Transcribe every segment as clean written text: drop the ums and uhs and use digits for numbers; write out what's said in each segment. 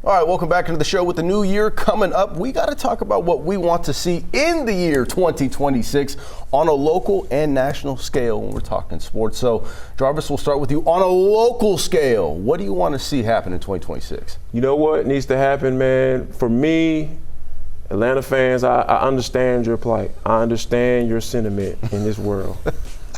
All right, welcome back into the show. With the new year coming up, we got to talk about what we want to see in the year 2026 on a local and national scale when we're talking sports. So, Jarvis, we'll start with you. On a local scale, what do you want to see happen in 2026? You know what needs to happen, man? For me, Atlanta fans, I understand your plight. I understand your sentiment in this world.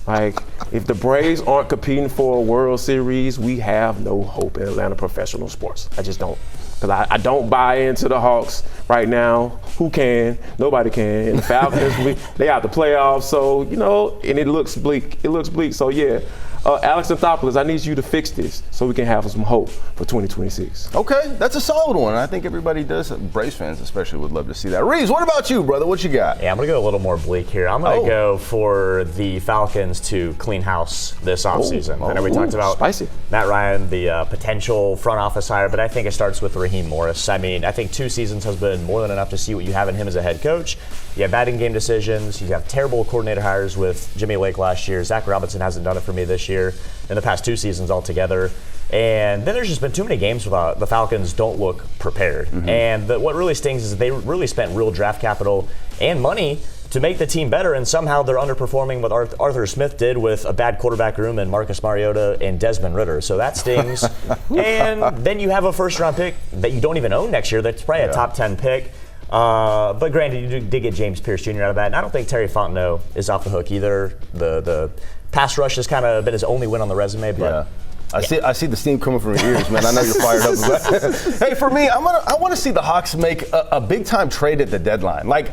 Like, if the Braves aren't competing for a World Series, we have no hope in Atlanta professional sports. I just don't. Because I don't buy into the Hawks right now. Who can? Nobody can. And the Falcons, they out the playoffs. So, you know, and it looks bleak. It looks bleak. So, yeah. Alex Anthopoulos, I need you to fix this so we can have some hope for 2026. Okay, that's a solid one. I think everybody does. Braves fans especially would love to see that. Reeves, what about you, brother? What you got? Yeah, I'm going to go a little more bleak here. I'm going to go for the Falcons to clean house this offseason. I know we talked about spicy. Matt Ryan, the potential front office hire, but I think it starts with Raheem Morris. I mean, I think 2 seasons has been more than enough to see what you have in him as a head coach. You have bad in-game decisions. You have terrible coordinator hires with Jimmy Lake last year. Zach Robinson hasn't done it for me this year in the past 2 seasons altogether. And then there's just been too many games where the Falcons don't look prepared. Mm-hmm. And what really stings is that they really spent real draft capital and money to make the team better, and somehow they're underperforming what Arthur Smith did with a bad quarterback room and Marcus Mariota and Desmond Ridder. So that stings. And then you have a first-round pick that you don't even own next year that's probably a top 10 pick. But granted, you did get James Pierce Jr. out of that, and I don't think Terry Fontenot is off the hook either. The pass rush has kind of been his only win on the resume, but I see the steam coming from your ears, man. I know you're fired up about it. Hey, for me, I want to see the Hawks make a big-time trade at the deadline. Like,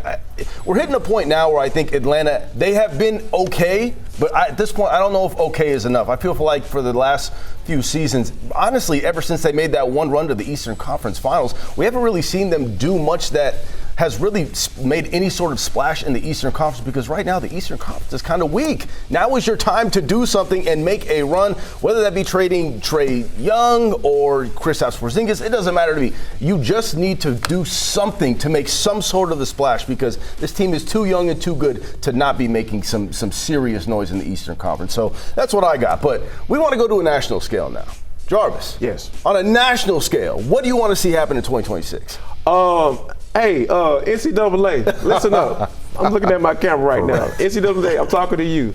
we're hitting a point now where I think Atlanta, they have been okay, but at this point, I don't know if okay is enough. I feel like for the last few seasons, honestly, ever since they made that one run to the Eastern Conference Finals, we haven't really seen them do much that has really made any sort of splash in the Eastern Conference, because right now the Eastern Conference is kind of weak. Now is your time to do something and make a run, whether that be trading Trae Young or Kristaps Porzingis. It doesn't matter to me. You just need to do something to make some sort of a splash, because this team is too young and too good to not be making some serious noise in the Eastern Conference. So that's what I got. But we want to go to a national scale now. Jarvis. Yes. On a national scale, what do you want to see happen in 2026? Hey, NCAA, listen up. I'm looking at my camera right now. NCAA, I'm talking to you.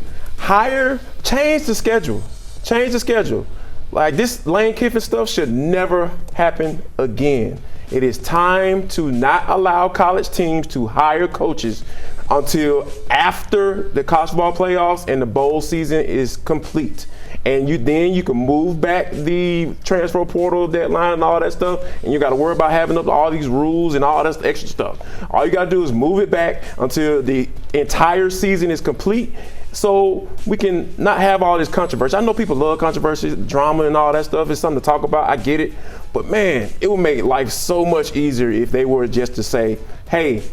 Change the schedule. Change the schedule. Like, this Lane Kiffin stuff should never happen again. It is time to not allow college teams to hire coaches until after the college football playoffs and the bowl season is complete. And then you can move back the transfer portal deadline and all that stuff, and you got to worry about having up all these rules and all that extra stuff. All you got to do is move it back until the entire season is complete, so we can not have all this controversy. I know people love controversy, drama, and all that stuff. It's something to talk about. I get it. But, man, it would make life so much easier if they were just to say, hey,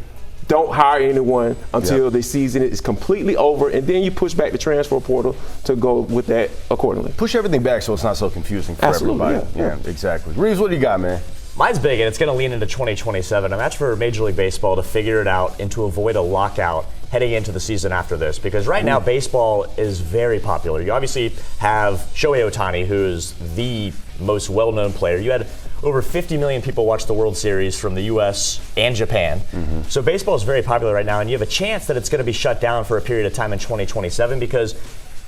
don't hire anyone until the season is completely over, and then you push back the transfer portal to go with that accordingly. Push everything back so it's not so confusing for everybody. Yeah, exactly. Reeves, what do you got, man? Mine's big, and it's going to lean into 2027, and that's for Major League Baseball to figure it out and to avoid a lockout heading into the season after this. Because right now, baseball is very popular. You obviously have Shohei Ohtani, who's the most well-known player. You had over 50 million people watch the World Series from the U.S. and Japan. Mm-hmm. So baseball is very popular right now, and you have a chance that it's going to be shut down for a period of time in 2027, because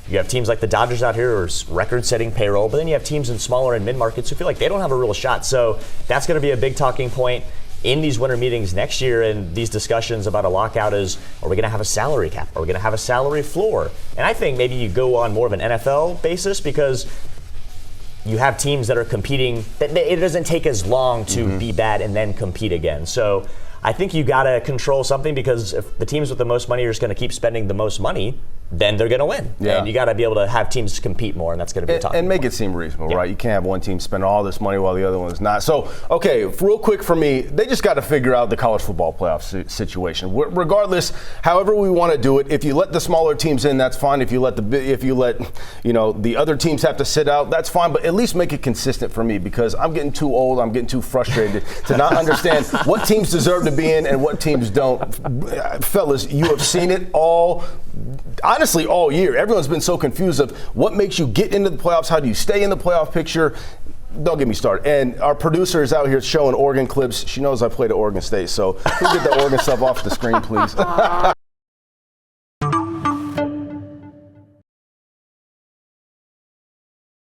you have teams like the Dodgers out here who are record-setting payroll, but then you have teams in smaller and mid-markets who feel like they don't have a real shot. So that's going to be a big talking point in these winter meetings next year, and these discussions about a lockout is, are we going to have a salary cap? Are we going to have a salary floor? And I think maybe you go on more of an NFL basis, because you have teams that are competing. It doesn't take as long to be bad and then compete again. So I think you got to control something, because if the teams with the most money are just going to keep spending the most money, then they're going to win. Yeah. And you got to be able to have teams compete more, and that's going to be a tough. And make it seem reasonable, right? You can't have one team spend all this money while the other one's not. So, okay, real quick for me, they just got to figure out the college football playoff situation. Regardless, however we want to do it, if you let the smaller teams in, that's fine. If you let the other teams have to sit out, that's fine. But at least make it consistent for me, because I'm getting too old. I'm getting too frustrated to not understand what teams deserve to be in and what teams don't. Fellas, you have seen it all. Honestly, all year. Everyone's been so confused of what makes you get into the playoffs. How do you stay in the playoff picture? Don't get me started. And our producer is out here showing Oregon clips. She knows I played at Oregon State, so we'll get the Oregon stuff off the screen, please.